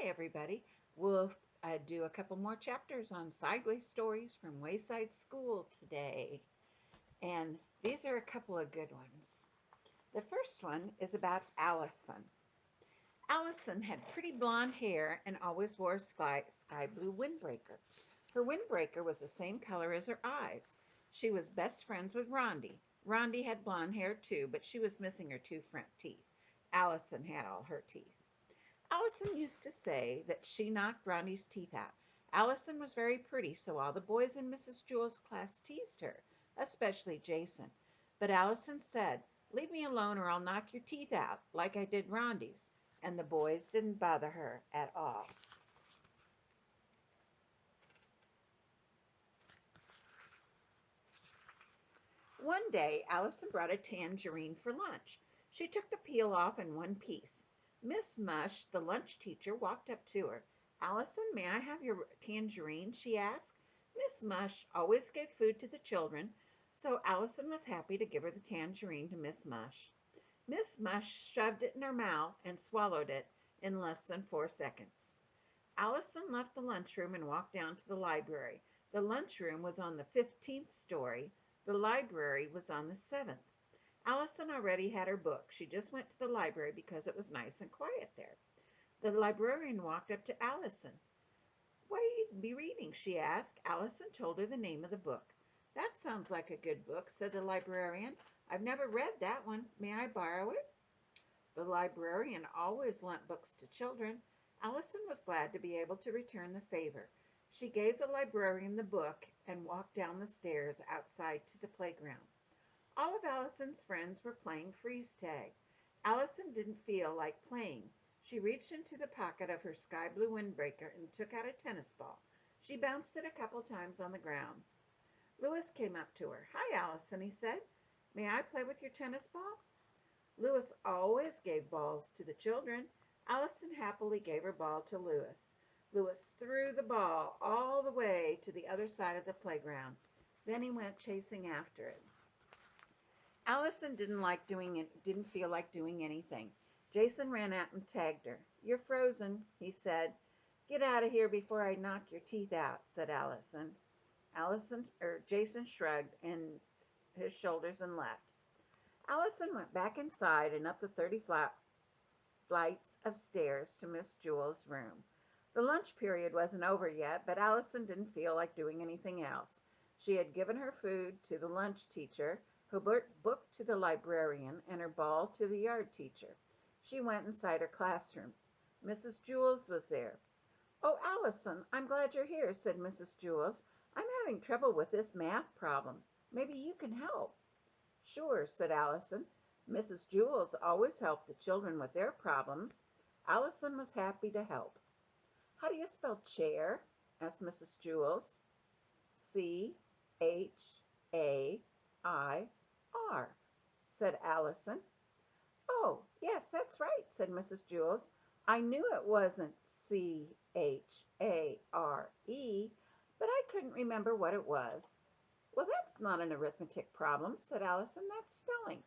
Hi, everybody. We'll do a couple more chapters on Sideways Stories from Wayside School today. And these are a couple of good ones. The first one is about Allison. Allison had pretty blonde hair and always wore a sky blue windbreaker. Her windbreaker was the same color as her eyes. She was best friends with Rondi. Rondi had blonde hair too, but she was missing her two front teeth. Allison had all her teeth. Allison used to say that she knocked Ronnie's teeth out. Allison was very pretty, so all the boys in Mrs. Jewell's class teased her, especially Jason. But Allison said, "Leave me alone or I'll knock your teeth out, like I did Ronde's." And the boys didn't bother her at all. One day, Allison brought a tangerine for lunch. She took the peel off in one piece. Miss Mush, the lunch teacher, walked up to her. "Allison, may I have your tangerine?" she asked. Miss Mush always gave food to the children, so Allison was happy to give her the tangerine to Miss Mush. Miss Mush shoved it in her mouth and swallowed it in less than 4 seconds. Allison left the lunchroom and walked down to the library. The lunchroom was on the 15th story. The library was on the 7th. Allison already had her book. She just went to the library because it was nice and quiet there. The librarian walked up to Allison. "What will you be reading?" she asked. Allison told her the name of the book. "That sounds like a good book," said the librarian. "I've never read that one. May I borrow it?" The librarian always lent books to children. Allison was glad to be able to return the favor. She gave the librarian the book and walked down the stairs outside to the playground. All of Allison's friends were playing freeze tag. Allison didn't feel like playing. She reached into the pocket of her sky blue windbreaker and took out a tennis ball. She bounced it a couple times on the ground. Louis came up to her. "Hi, Allison," he said. "May I play with your tennis ball?" Louis always gave balls to the children. Allison happily gave her ball to Louis. Louis threw the ball all the way to the other side of the playground. Then he went chasing after it. Allison didn't feel like doing anything. Jason ran out and tagged her. "You're frozen," he said. "Get out of here before I knock your teeth out," said Allison. Jason shrugged and his shoulders and left. Allison went back inside and up the 30 flights of stairs to Miss Jewell's room. The lunch period wasn't over yet, but Allison didn't feel like doing anything else. She had given her food to the lunch teacher, her book to the librarian, and her ball to the yard teacher. She went inside her classroom. Mrs. Jewells was there. "Oh, Allison, I'm glad you're here," said Mrs. Jewells. "I'm having trouble with this math problem. Maybe you can help." "Sure," said Allison. Mrs. Jewells always helped the children with their problems. Allison was happy to help. "How do you spell chair?" asked Mrs. Jewells. "Chair," said Allison. "Oh, yes, that's right," said Mrs. Jewells. "I knew it wasn't Chare, but I couldn't remember what it was." "Well, that's not an arithmetic problem," said Allison. "That's spelling."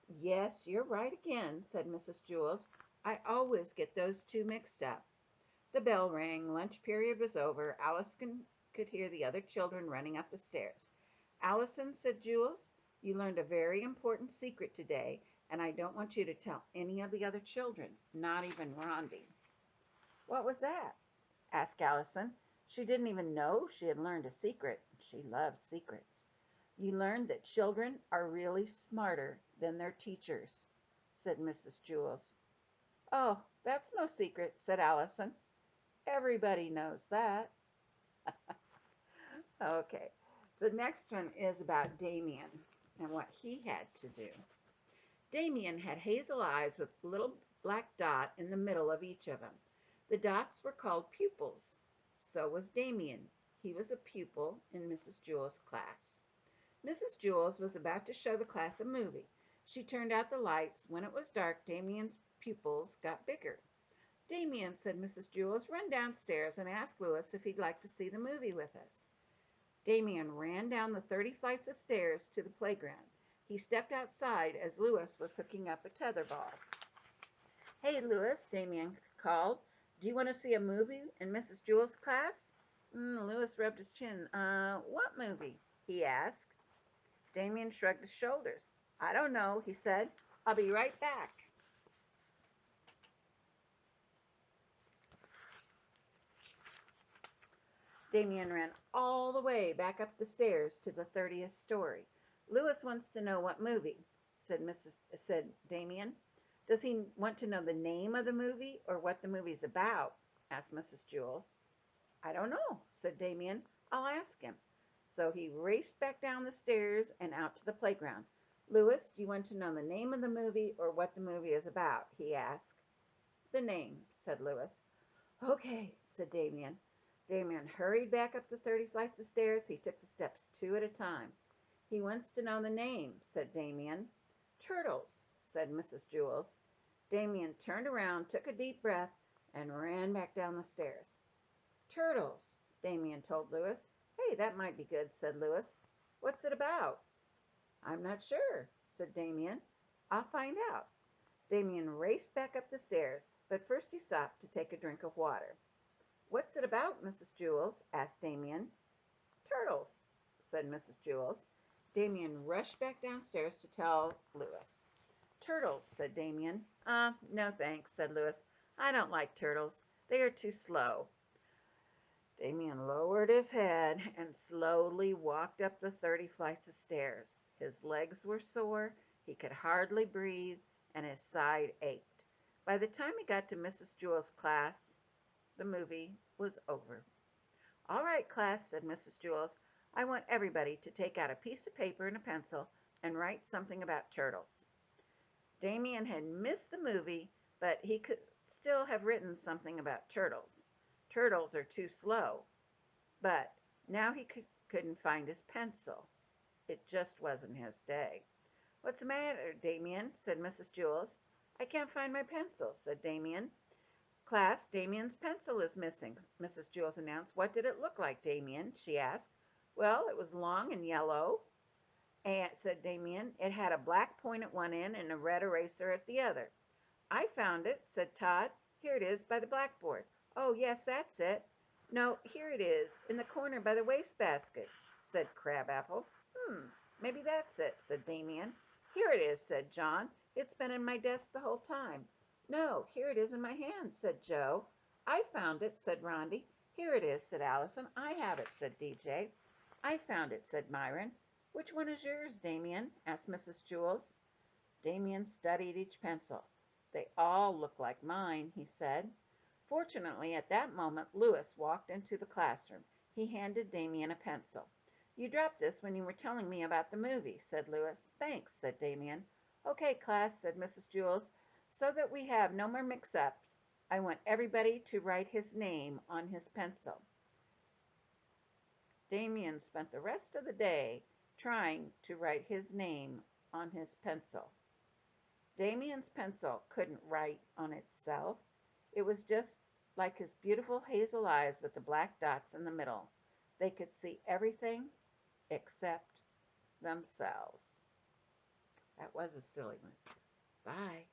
"Yes, you're right again," said Mrs. Jewells. "I always get those two mixed up." The bell rang. Lunch period was over. Allison could hear the other children running up the stairs. "Allison," said Jewells, "you learned a very important secret today, and I don't want you to tell any of the other children, not even Rondi." "What was that?" asked Allison. She didn't even know she had learned a secret. She loved secrets. "You learned that children are really smarter than their teachers," said Mrs. Jewells. "Oh, that's no secret," said Allison. "Everybody knows that." Okay, the next one is about Damien and what he had to do. Damien had hazel eyes with a little black dot in the middle of each of them. The dots were called pupils. So was Damien. He was a pupil in Mrs. Jewell's class. Mrs. Jewells was about to show the class a movie. She turned out the lights. When it was dark, Damien's pupils got bigger. "Damien," said Mrs. Jewells, "run downstairs and ask Louis if he'd like to see the movie with us." Damien ran down the 30 flights of stairs to the playground. He stepped outside as Louis was hooking up a tetherball. "Hey, Louis," Damien called. Do you want to see a movie in Mrs. Jewell's class? Louis rubbed his chin. What movie? He asked. Damien shrugged his shoulders. I don't know, he said. I'll be right back. Damien ran all the way back up the stairs to the 30th story. Louis wants to know what movie, said Damien. Does he want to know the name of the movie or what the movie's about? Asked Mrs. Jewls. I don't know, said Damien. I'll ask him. So he raced back down the stairs and out to the playground. Louis, do you want to know the name of the movie or what the movie is about? He asked. The name, said Louis. Okay, said Damien. Damien hurried back up the 30 flights of stairs. He took the steps 2 at a time. He wants to know the name, said Damien. Turtles, said Mrs. Jewls. Damien turned around, took a deep breath, and ran back down the stairs. Turtles, Damien told Louis. Hey, that might be good, said Louis. What's it about? I'm not sure, said Damien. I'll find out. Damien raced back up the stairs, but first he stopped to take a drink of water. What's it about, Mrs. Jewls? Asked Damien. Turtles, said Mrs. Jewls. Damien rushed back downstairs to tell Louis. Turtles, said Damien. No thanks, said Louis. I don't like turtles. They are too slow. Damien lowered his head and slowly walked up the 30 flights of stairs. His legs were sore, he could hardly breathe, and his side ached. By the time he got to Mrs. Jewls' class, the movie was over. All right, class, said Mrs. Jewls. I want everybody to take out a piece of paper and a pencil and write something about turtles. Damien had missed the movie, but he could still have written something about turtles. Turtles are too slow. But now he couldn't find his pencil. It just wasn't his day. What's the matter, Damien? Said Mrs. Jewls. I can't find my pencil, said Damien. Class, Damien's pencil is missing, Mrs. Jewls announced. What did it look like, Damien? She asked. Well, it was long and yellow, said Damien. It had a black point at one end and a red eraser at the other. I found it, said Todd. Here it is by the blackboard. Oh, yes, that's it. No, here it is, in the corner by the wastebasket, said Crabapple. Maybe that's it, said Damien. Here it is, said John. It's been in my desk the whole time. No, here it is in my hand, said Joe. I found it, said Rondi. Here it is, said Allison. I have it, said DJ. I found it, said Myron. Which one is yours, Damien? Asked Mrs. Jewls. Damien studied each pencil. They all look like mine, he said. Fortunately, at that moment, Louis walked into the classroom. He handed Damien a pencil. You dropped this when you were telling me about the movie, said Louis. Thanks, said Damien. Okay, class, said Mrs. Jewls. So that we have no more mix-ups, I want everybody to write his name on his pencil. Damien spent the rest of the day trying to write his name on his pencil. Damien's pencil couldn't write on itself. It was just like his beautiful hazel eyes with the black dots in the middle. They could see everything except themselves. That was a silly one. Bye.